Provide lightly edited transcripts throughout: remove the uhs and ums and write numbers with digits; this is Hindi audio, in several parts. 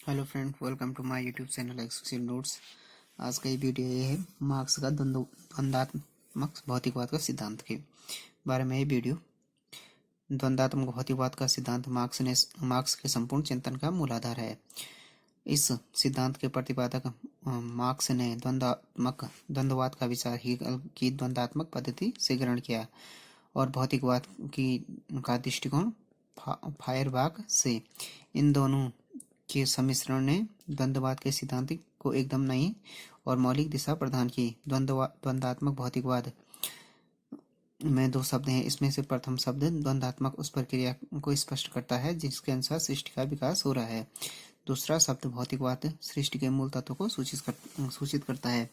Hello friend, welcome to my YouTube channel exclusive notes. आज का ये वीडियो ये है मार्क्स का द्वंद्वात्मक भौतिकवाद का सिद्धांत के बारे में। ये वीडियो द्वंद्वात्मक भौतिकवाद का सिद्धांत मार्क्स के संपूर्ण चिंतन का मूलाधार है। इस सिद्धांत के प्रतिपादक मार्क्स ने द्वंद्ववाद का विचार हीगल की द्वंद्वात्मक पद्धति से ग्रहण किया और भौतिकवाद का दृष्टिकोण फायरबाख से। इन दोनों के सम्मिश्रण ने द्वंद्ववाद के सिद्धांत को एकदम नई और मौलिक दिशा प्रदान की। द्वंद्वात्मक भौतिकवाद में दो शब्द हैं। इसमें से प्रथम शब्द द्वंद्वात्मक उस प्रक्रिया को स्पष्ट करता है जिसके अनुसार सृष्टि का विकास हो रहा है। दूसरा शब्द भौतिकवाद सृष्टि के मूल तत्वों को सूचित करता है।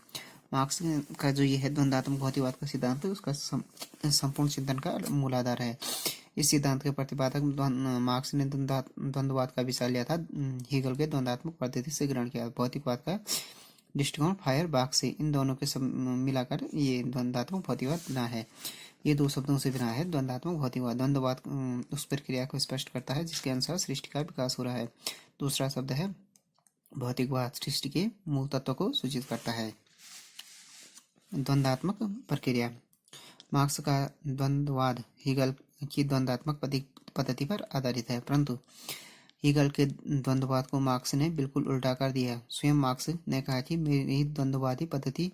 मार्क्स का जो ये है द्वंद्वात्मक भौतिकवाद का सिद्धांत उसका संपूर्ण चिंतन का मूलाधार है। इस सिद्धांत के प्रतिपादक मार्क्स ने द्वंद्ववाद का विचार लिया था, हीगल के द्वंद्वात्मक पद्धति से ग्रहण किया। भौतिकवाद का दृष्टिकोण फायरबाख से। इन दोनों के सब मिलाकर ये द्वंद्वात्मक भौतिकवाद बना है। ये दो शब्दों से बना है द्वंद्वात्मक भौतिकवाद। द्वंद्ववाद उस प्रक्रिया को स्पष्ट करता है जिसके अनुसार सृष्टि का विकास हो रहा है। दूसरा शब्द है भौतिकवाद सृष्टि के मूल तत्व को सूचित करता है। द्वंद्वात्मक प्रक्रिया। मार्क्स का द्वंद्ववाद हीगल की द्वंद्वात्मक पद्धति पर आधारित है, परंतु हीगल के द्वंद्ववाद को मार्क्स ने बिल्कुल उल्टा कर दिया। स्वयं मार्क्स ने कहा कि मेरी द्वंद्ववादी पद्धति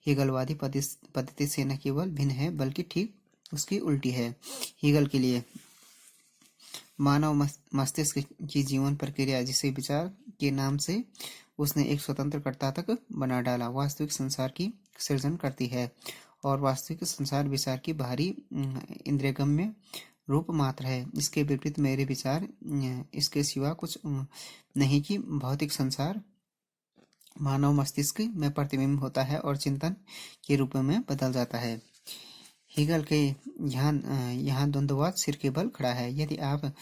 हीगलवादी पद्धति से न केवल भिन्न है बल्कि ठीक उसकी उल्टी है। हीगल के लिए मानव मस्तिष्क की जीवन प्रक्रिया, जिसे विचार के नाम से उसने एक स्वतंत्र कर्ता तक बना डाला, वास्तविक संसार की सृजन करती है और वास्तविक संसार विचार की बाहरी इंद्रियगम्य रूप मात्र है। इसके विपरीत मेरे विचार इसके सिवा कुछ नहीं कि भौतिक संसार मानव मस्तिष्क में प्रतिबिंब होता है और चिंतन के रूप में बदल जाता है। हीगल के यहाँ द्वंद्ववाद सिर के बल खड़ा है। यदि आप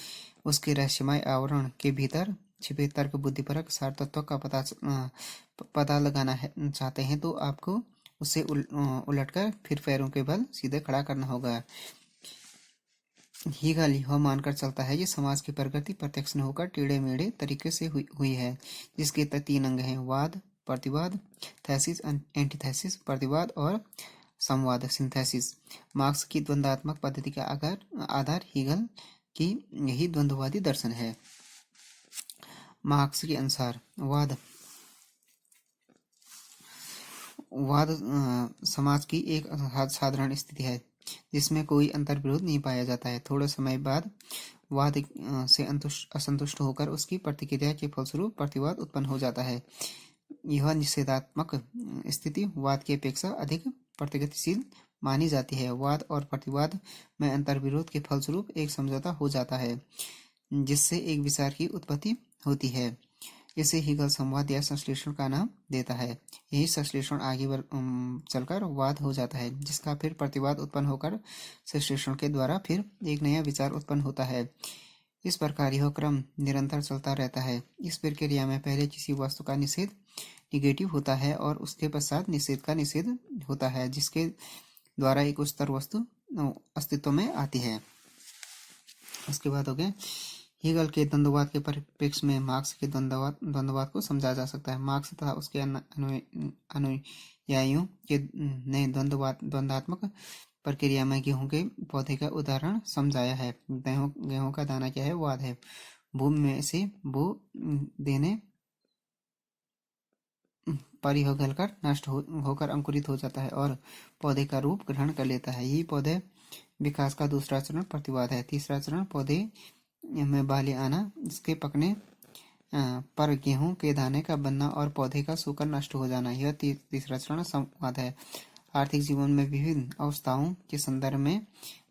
उसके रहस्यमय आवरण के भीतर छिपे तर्क बुद्धिपरक सार तत्व का पता लगाना चाहते हैं तो आपको उसे उलटकर फिर पैरों के बल सीधे खड़ा करना होगा। हीगल यह मानकर चलता है कि समाज की प्रगति प्रत्यक्ष न होकर टेढ़े मेढ़े तरीके से हुई है, जिसके तीन अंग हैं: वाद, प्रतिवाद, थेसिस, एंटीथेसिस, प्रतिवाद और संवाद, सिंथेसिस। मार्क्स की द्वंद्वात्मक पद्धति का आधार हीगल की यही द्वंद्ववादी दर्शन है। मार्क्स के अनुसार वाद समाज की एक साधारण स्थिति है जिसमें कोई अंतर्विरोध नहीं पाया जाता है। थोड़े समय बाद वाद से असंतुष्ट होकर उसकी प्रतिक्रिया के फलस्वरूप प्रतिवाद उत्पन्न हो जाता है। यह निषेधात्मक स्थिति वाद की अपेक्षा अधिक प्रगतिशील मानी जाती है। वाद और प्रतिवाद में अंतर्विरोध के फलस्वरूप एक समझौता हो जाता है जिससे एक विचार की उत्पत्ति होती है। इसे हीगल संवाद या संश्लेषण का नाम देता है। यही संश्लेषण आगे चलकर वाद हो जाता है, जिसका फिर प्रतिवाद उत्पन्न होकर संश्लेषण के द्वारा फिर एक नया विचार उत्पन्न होता है। इस प्रकार यह क्रम निरंतर चलता रहता है। इस प्रक्रिया में पहले किसी वस्तु का निषेध निगेटिव होता है और उसके पश्चात निषेध का निषेध होता है, जिसके द्वारा एक उच्चतर वस्तु अस्तित्व में आती है। उसके बाद हो गया हीगल के द्वंद्ववाद के परिप्रेक्ष्य में मार्क्स के द्वंद्ववाद को समझा जा सकता है। मार्क्स तथा उसके अनुयायियों के ने द्वंद्वात्मक प्रक्रिया में गेहूं के पौधे का उदाहरण समझाया है। गेहूं का दाना क्या है? वाद है। भूमि में से बो देने पर यह गलकर नष्ट होकर अंकुरित हो जाता है और पौधे का रूप ग्रहण कर लेता है। यही पौधे विकास का दूसरा चरण प्रतिवाद है। तीसरा चरण पौधे में बाली आना, इसके पकने पर गेहूं के दाने का बनना और पौधे का सूखकर नष्ट हो जाना, यह तीसरा चरण संवाद है। आर्थिक जीवन में विभिन्न अवस्थाओं के संदर्भ में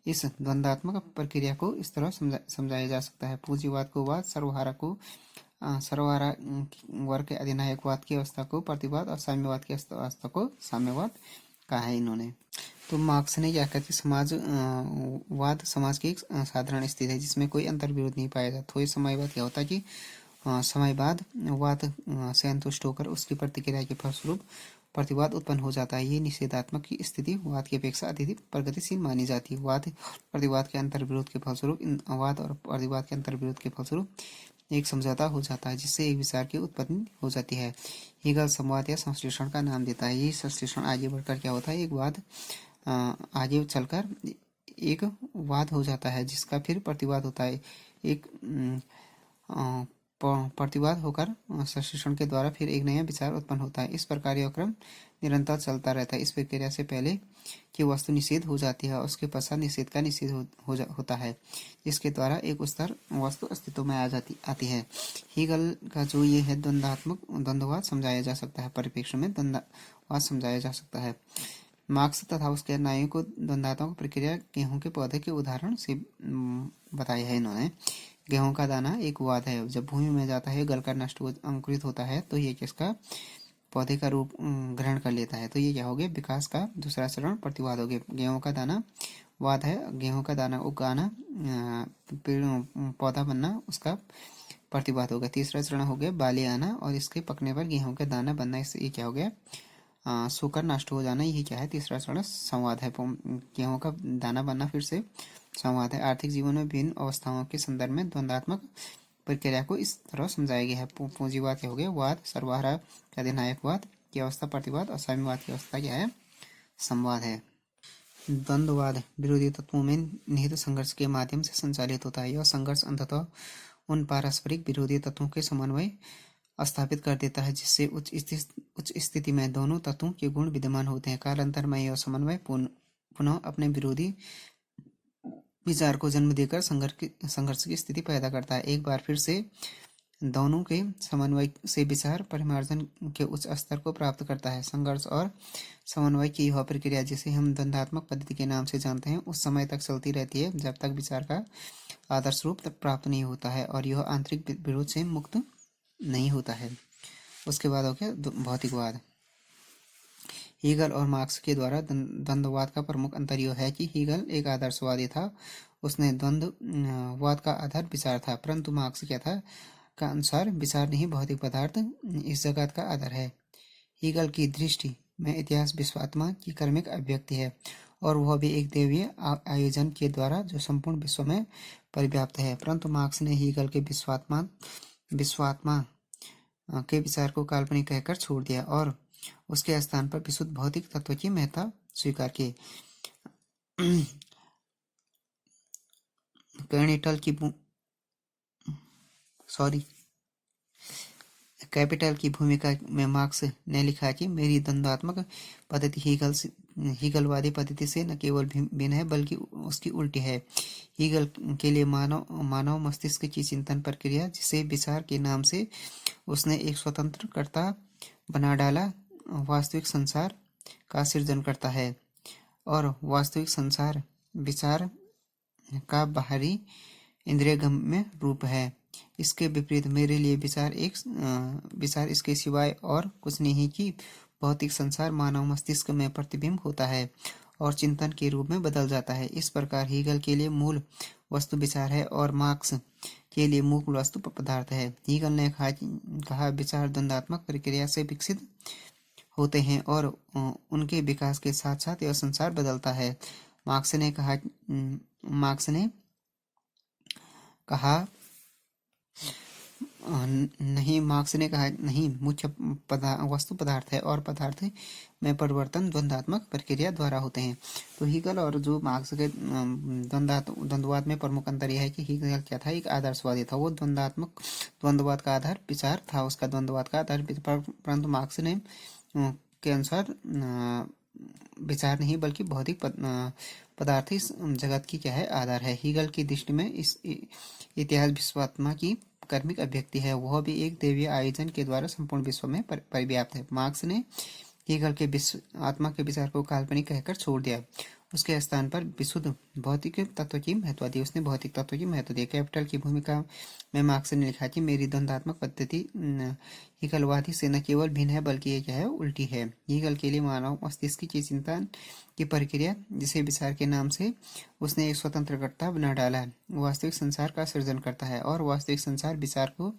इस द्वंद्वात्मक प्रक्रिया को इस तरह समझाया जा सकता है। पूंजीवाद को वाद, सर्वहारा वर्ग के अधिनायकवाद की अवस्था को प्रतिवाद और साम्यवाद की अवस्था को साम्यवाद कहा है इन्होंने। तो मार्क्स ने क्या कहते वाद समाज की एक साधारण स्थिति है जिसमें कोई अंतर्विरोध नहीं पाया जाता। थोड़े समय बाद क्या होता है कि समय बाद वाद से संतुष्ट होकर उसकी प्रतिक्रिया के फलस्वरूप प्रतिवाद उत्पन्न हो जाता है। ये निषेधात्मक की स्थिति वाद की अपेक्षा अधिक प्रगतिशील मानी जाती है। वाद प्रतिवाद के अंतर्विरोध के फलस्वरूप एक एक समझौता हो जाता है जिससे एक विचार की उत्पत्ति हो जाती है। हीगल संवाद या संश्लेषण का नाम देता है। ये संश्लेषण आगे बढ़कर क्या होता है, एक वाद आगे चलकर एक वाद हो जाता है जिसका फिर प्रतिवाद होता है। एक प्रतिवाद होकर संश्लेषण के द्वारा फिर एक नया विचार उत्पन्न होता है। इस प्रकार यह क्रम निरंतर चलता रहता है। इस प्रक्रिया से पहले कि वस्तु निषेध हो जाती है, उसके पश्चात निषेध का निषेध होता है, जिसके द्वारा एक उच्चतर वस्तु अस्तित्व में आती है। हीगल का जो ये है द्वंद्वात्मक द्वंद्ववाद समझाया जा सकता है, परिप्रेक्ष्य में द्वंद्ववाद समझाया जा सकता है। मार्क्स तथा उसके अनुयायियों को द्वंद्वात्मक प्रक्रिया गेहूं के पौधे के उदाहरण से बताया है इन्होंने। गेहूं का दाना एक वाद है, जब भूमि में जाता है गलकर नष्ट अंकुरित होता है तो ये किसका पौधे का रूप ग्रहण कर लेता है। तो ये क्या हो गया, विकास का दूसरा चरण प्रतिवाद हो गया। गेहूं का दाना वाद है, गेहूं का दाना उगाना पौधा बनना उसका प्रतिवाद हो गया। तीसरा चरण हो गया बाली आना और इसके पकने पर गेहूं का दाना बनना, इससे ये क्या हो गया सूखकर नष्ट हो जाना। ये क्या है, तीसरा चरण संवाद है। गेहूं का दाना बनना फिर से संवाद है। आर्थिक जीवन में विभिन्न अवस्थाओं के संदर्भ में द्वंद्वात्मक प्रक्रिया को इस तरह समझाया गया है। पूंजीवाद क्या हो गया, वाद, सर्वहारा अधिनायकवाद की अवस्था प्रतिवाद और साम्यवाद की अवस्था क्या है, संवाद है। द्वंद्ववाद विरोधी तत्वों में निहित संघर्ष के माध्यम से संचालित होता है। यह संघर्ष अंततः उन पारस्परिक विरोधी तत्वों के समन्वय स्थापित कर देता है जिससे उच्च स्थिति में दोनों तत्वों के गुण विद्यमान होते हैं। कालांतर में यह समन्वय पुनः अपने विरोधी विचार को जन्म देकर संघर्ष की स्थिति पैदा करता है। एक बार फिर से दोनों के समन्वय से विचार परिमार्जन के उच्च स्तर को प्राप्त करता है। संघर्ष और समन्वय की यह प्रक्रिया, जिसे हम द्वंद्वात्मक पद्धति के नाम से जानते हैं, उस समय तक चलती रहती है जब तक विचार का आदर्श रूप प्राप्त नहीं होता है और यह आंतरिक विरोध से मुक्त नहीं होता है। उसके बाद हो गया भौतिकवाद। हीगल और मार्क्स के द्वारा द्वंद्ववाद का प्रमुख अंतर यह है कि हीगल एक आदर्शवादी था, उसने द्वंद्ववाद का आधार विचार था, परंतु मार्क्स क्या था का अनुसार विचार नहीं भौतिक पदार्थ इस जगत का आधार है। हीगल की दृष्टि में इतिहास विश्वात्मा की कर्मिक अभिव्यक्ति है और वह भी एक दैवीय आयोजन के द्वारा जो संपूर्ण विश्व में परिव्याप्त है। परंतु मार्क्स ने हीगल के विश्वात्मा के विचार को काल्पनिक कहकर छोड़ दिया और उसके स्थान पर विशुद्ध भौतिक तत्व की महत्ता स्वीकार की। कैपिटल की भूमिका में मार्क्स ने लिखा कि मेरी द्वंद्वात्मक पद्धति हीगलवादी पद्धति से न केवल भिन्न है बल्कि उसकी उल्टी है। हीगल के लिए मानव मस्तिष्क की चिंतन प्रक्रिया, जिसे विचार के नाम से उसने एक स्वतंत्र कर्ता बना डाला, वास्तविक संसार का सृजन करता है और वास्तविक संसार विचार का बाहरी इंद्रियगम्य रूप है। इसके विपरीत मेरे लिए विचार इसके सिवाय और कुछ नहीं कि भौतिक संसार मानव मस्तिष्क में प्रतिबिंब होता है और चिंतन के रूप में बदल जाता है। इस प्रकार हीगल के लिए मूल वस्तु विचार है और मार्क्स के लिए मूल वस्तु पदार्थ है। हीगल ने कहा विचार द्वंद्वात्मक प्रक्रिया से विकसित होते हैं और उनके विकास के साथ साथ यह संसार बदलता है। मार्क्स ने कहा नहीं, मुख्य वस्तु पदार्थ है और पदार्थ में परिवर्तन द्वंद्वात्मक प्रक्रिया द्वारा होते हैं। तो हीगल और जो मार्क्स के द्वंद्ववाद में प्रमुख अंतर यह है कि हीगल क्या था, एक आदर्शवादी था। वो द्वंद्ववाद का आधार विचार था, उसका द्वंद्ववाद का आधार, परंतु मार्क्स ने के अनुसार विचार नहीं बल्कि भौतिक पदार्थ इस जगत की क्या है, आधार है। हीगल की दृष्टि में इस इतिहास विश्वात्मा की कर्मिक अभिव्यक्ति है, वह भी एक दैवीय आयोजन के द्वारा संपूर्ण विश्व में परिव्याप्त है। मार्क्स ने हीगल के आत्मा के विचार को काल्पनिक कहकर छोड़ दिया, उसके स्थान पर विशुद्ध भौतिक तत्व की महत्व दी, उसने भौतिक तत्व की महत्व दी। कैपिटल की भूमिका में मार्क्स ने लिखा कि मेरी द्वंद्वात्मक पद्धति हीगलवादी से न केवल भिन्न है बल्कि ये क्या है, उल्टी है। हीगल के लिए मानव मस्तिष्क की चिंतन की प्रक्रिया, जिसे विचार के नाम से उसने एक स्वतंत्रकर्ता बना डाला है, वास्तविक संसार का सृजन करता है और वास्तविक संसार विचार को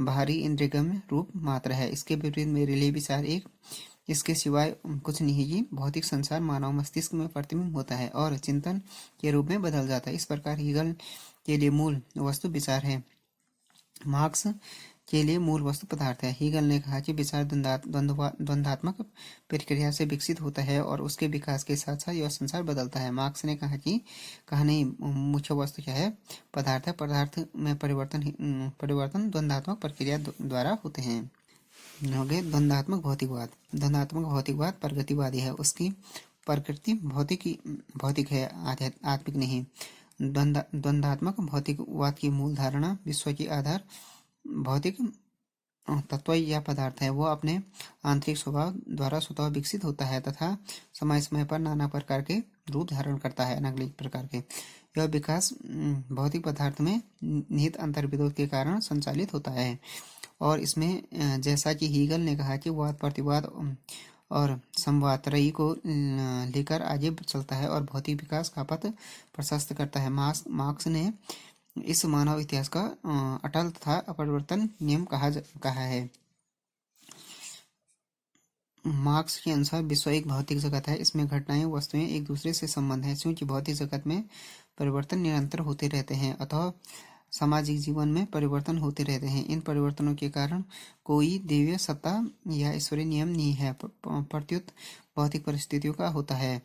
बाहरी इंद्रियगम्य रूप मात्र है। इसके विपरीत मेरे लिए विचार इसके सिवाय कुछ नहीं कि भौतिक संसार मानव मस्तिष्क में प्रतिबिंब होता है और चिंतन के रूप में बदल जाता है। इस प्रकार हीगल के लिए मूल वस्तु विचार है मार्क्स के लिए मूल वस्तु पदार्थ है। हीगल ने कहा कि विचार द्वंद्वात्मक प्रक्रिया से विकसित होता है और उसके विकास के साथ साथ यह संसार बदलता है। मार्क्स ने कहा नहीं, मुख्य वस्तु क्या है? पदार्थ है। पदार्थ में परिवर्तन द्वंद्वात्मक प्रक्रिया द्वारा होते हैं। हो गए द्वंद्वात्मक भौतिकवाद। द्वंद्वात्मक भौतिकवाद प्रगतिवादी है। उसकी प्रकृति भौतिक है, आत्मिक नहीं। द्वंद्वात्मक भौतिकवाद की मूल धारणा विश्व की आधार भौतिक तत्व या पदार्थ है। वह अपने आंतरिक स्वभाव द्वारा स्वतः विकसित होता है तथा समय समय पर नाना प्रकार के रूप धारण करता है, अलग अलग प्रकार के। यह विकास भौतिक पदार्थ में निहित अंतर्विरोध के कारण संचालित होता है और इसमें जैसा कि हीगल ने कहा कि वाद प्रतिवाद और संवाद त्रयी को लेकर आगे चलता है और भौतिक विकास का पथ प्रशस्त करता है। मार्क्स ने इस मानव इतिहास का अटल तथा अपरिवर्तन नियम कहा है। मार्क्स के अनुसार विश्व एक भौतिक जगत है। इसमें घटनाएं वस्तुएं एक दूसरे से संबंध है। क्योंकि भौतिक जगत में परिवर्तन निरंतर होते रहते हैं, अतः सामाजिक जीवन में परिवर्तन होते रहते हैं। इन परिवर्तनों के कारण कोई दिव्य सत्ता या ईश्वरीय नियम नहीं है, प्रत्युत भौतिक परिस्थितियों का होता है।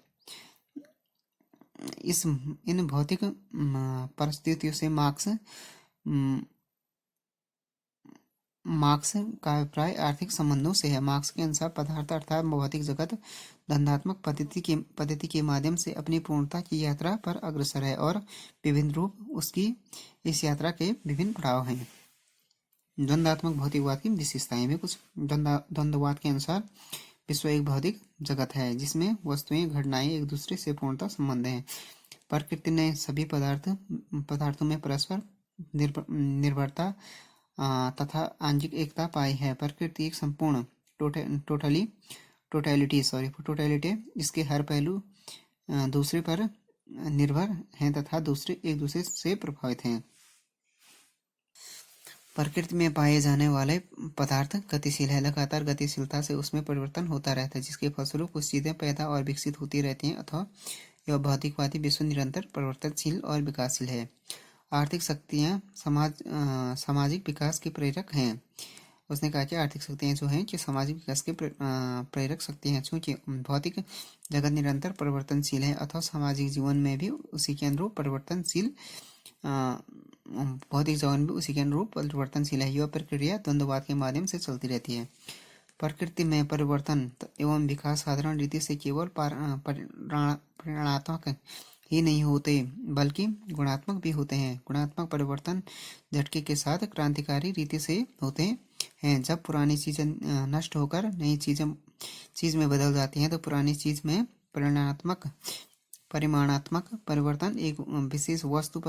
इन भौतिक परिस्थितियों से मार्क्स का अभिप्राय आर्थिक संबंधों से है। मार्क्स के अनुसार पदार्थ अर्थात भौतिक जगत द्वंद्वात्मक पद्धति के माध्यम से अपनी पूर्णता की यात्रा पर अग्रसर है और विभिन्न रूप उसकी इस यात्रा के विभिन्न पड़ाव हैं। द्वंद्वात्मक भौतिकवाद की विशेषताएं में कुछ। द्वंद्ववाद के अनुसार विश्व एक भौतिक जगत है जिसमें वस्तुएं घटनाएं एक दूसरे से पूर्णता संबंध है। प्रकृति ने सभी पदार्थों में परस्पर निर्भरता तथा आंशिक एकता पाई है। प्रकृति एक संपूर्ण टोटलिटी, इसके हर पहलू दूसरे पर निर्भर हैं तथा एक दूसरे से प्रभावित हैं। प्रकृति में पाए जाने वाले पदार्थ गतिशील है। लगातार गतिशीलता से उसमें परिवर्तन होता रहता है, जिसके फलस्वरूप कुछ चीजें पैदा और विकसित होती रहती हैं। अथवा यह भौतिकवादी विश्व निरंतर परिवर्तनशील और विकासशील है। आर्थिक शक्तियाँ सामाजिक विकास के प्रेरक हैं। उसने कहा कि आर्थिक शक्तियाँ जो हैं कि सामाजिक विकास के प्रेरक शक्तियाँ हैं। चूँकि भौतिक जगत निरंतर परिवर्तनशील है अथवा सामाजिक जीवन में भी उसी के अनुरूप परिवर्तनशील है। यह प्रक्रिया द्वंद्ववाद के माध्यम से चलती रहती है। प्रकृति में परिवर्तन एवं विकास साधारण रीति से केवल परिणात्मक ही नहीं होते बल्कि गुणात्मक भी होते हैं। गुणात्मक परिवर्तन झटके के साथ क्रांतिकारी रीति से होते हैं। जब पुरानी चीजें नष्ट होकर नई चीज में बदल जाती हैं तो पुरानी चीज में परिमाणात्मक परिवर्तन एक विशेष वस्तु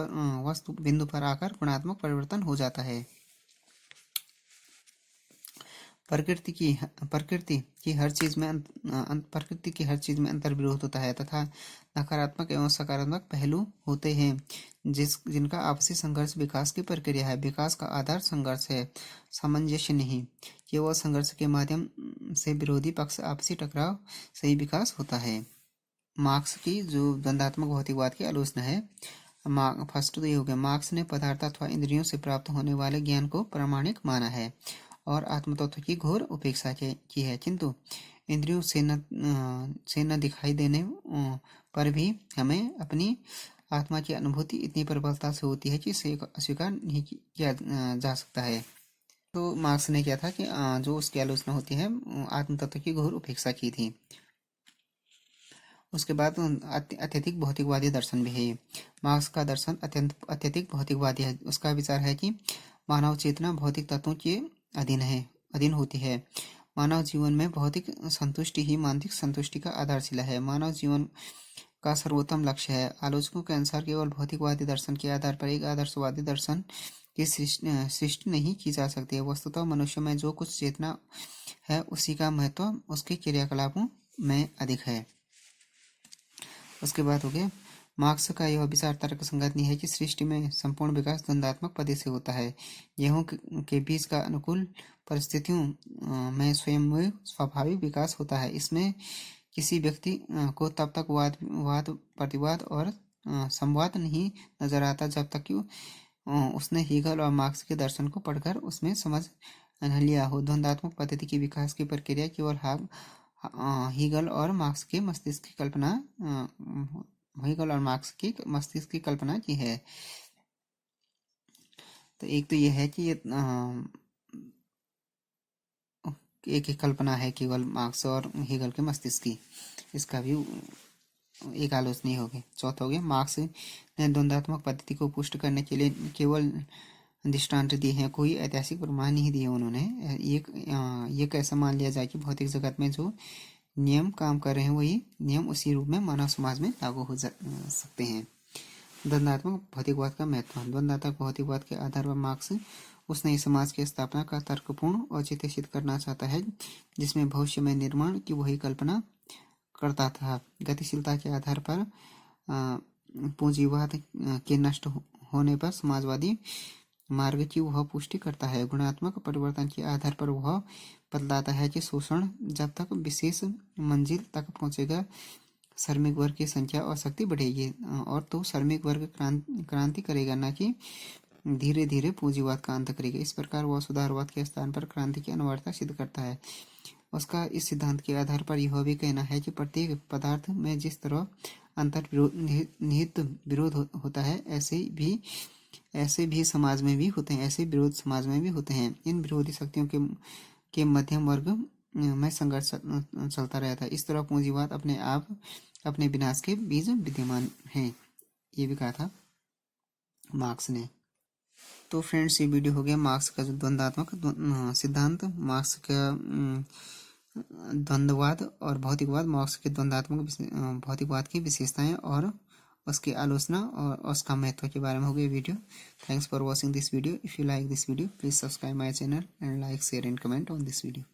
बिंदु पर आकर गुणात्मक परिवर्तन हो जाता है। प्रकृति की हर चीज में अंतर्विरोध होता है तथा नकारात्मक एवं सकारात्मक पहलू होते हैं जिनका आपसी संघर्ष विकास की प्रक्रिया है। विकास का आधार संघर्ष है, सामंजस्य नहीं। केवल संघर्ष के माध्यम से विरोधी पक्ष आपसी टकराव से ही विकास होता है। मार्क्स की जो द्वंद्वात्मक भौतिकवाद की आलोचना है, फर्स्ट तो ये हो गया, मार्क्स ने पदार्थ अथवा इंद्रियों से प्राप्त होने वाले ज्ञान को प्रामाणिक माना है और आत्मतत्व की घोर उपेक्षा की है। किंतु इंद्रियों से न दिखाई देने पर भी हमें अपनी आत्मा की अनुभूति इतनी प्रबलता से होती है कि इसे अस्वीकार नहीं किया जा सकता है। तो मार्क्स ने क्या था कि जो उसकी आलोचना होती है आत्मतत्व की घोर उपेक्षा की थी। उसके बाद अत्यधिक भौतिकवादी दर्शन भी है। मार्क्स का दर्शन अत्यधिक भौतिकवादी है। उसका विचार है कि मानव चेतना भौतिक तत्वों के अधीन होती है। मानव जीवन में भौतिक संतुष्टि ही मानसिक संतुष्टि का आधारशिला है। मानव जीवन का सर्वोत्तम लक्ष्य है। आलोचकों के अनुसार केवल भौतिकवादी दर्शन के आधार पर एक आदर्शवादी दर्शन की सृष्टि नहीं की जा सकती है। वस्तुतः मनुष्य में जो कुछ चेतना है उसी का महत्व उसके क्रियाकलापों में अधिक है। उसके बाद हो गया मार्क्स का यह विचार तर्क संगत नहीं है कि सृष्टि में संपूर्ण विकास द्वंद्वात्मक पद्धति से होता है। गेहूं के बीज का अनुकूल परिस्थितियों में स्वयं स्वाभाविक विकास होता है। इसमें किसी व्यक्ति को तब तक वाद प्रतिवाद और संवाद नहीं नजर आता जब तक कि उसने हीगल और मार्क्स के दर्शन को पढ़कर उसमें समझ लिया हो। द्वंद्वात्मक पद्धति की विकास की प्रक्रिया केवल हीगल और मार्क्स के मस्तिष्क की कल्पना हीगल और मार्क्स की मस्तिष्क की कल्पना की है। तो एक तो यह है कि ये एक ही कल्पना है केवल मार्क्स और हीगल के मस्तिष्क की, इसका भी एक आलोचनीय हो गया। चौथा हो गया, मार्क्स ने द्वंद्वात्मक पद्धति को पुष्ट करने के लिए केवल दृष्टांत दिए हैं, कोई ऐतिहासिक प्रमाण नहीं दिए उन्होंने। ये कैसा मान लिया जाए कि भौतिक जगत में जो नियम काम कर रहे हैं वही नियम उसी रूप में मानव समाज में लागू हो सकते हैं। द्वंद्वात्मक भौतिकवाद का महत्व। द्वंद्वात्मक भौतिकवाद के आधार पर मार्क्स उस नई समाज की स्थापना का तर्कपूर्ण औचित्य सिद्ध करना चाहता है जिसमें भविष्य में निर्माण की वही कल्पना करता था। गतिशीलता के आधार पर पूंजीवाद के नष्ट होने पर समाजवादी मार्ग की वह पुष्टि करता है। गुणात्मक परिवर्तन के आधार पर वह बतलाता है कि शोषण जब तक विशेष मंजिल तक पहुंचेगा श्रमिक वर्ग की संख्या और शक्ति बढ़ेगी, और तो श्रमिक वर्ग क्रांति करेगा, न कि धीरे धीरे पूंजीवाद का अंत करेगा। इस प्रकार वह सुधारवाद के स्थान पर क्रांति की अनिवार्यता सिद्ध करता है। उसका इस सिद्धांत के आधार पर यह भी कहना है कि प्रत्येक पदार्थ में जिस तरह अंतर निहित विरोध होता है, ऐसे भी समाज में भी होते हैं, ऐसे विरोध समाज में भी होते हैं। इन विरोधी शक्तियों के मध्यम वर्ग में संघर्ष चलता रहता है। इस तरह पूंजीवाद अपने आप अपने विनाश के बीज विद्यमान है, ये भी कहा था मार्क्स ने। तो फ्रेंड्स, ये वीडियो हो गया मार्क्स का जो द्वंद्वात्मक सिद्धांत, मार्क्स का द्वंद्ववाद और भौतिकवाद, मार्क्स के द्वंद्वात्मक भौतिकवाद की विशेषताएं और उसकी आलोचना और उसका महत्व के बारे में हो गया video. Thanks for watching this video. If you like this video, please subscribe my channel and like, share and comment on this video.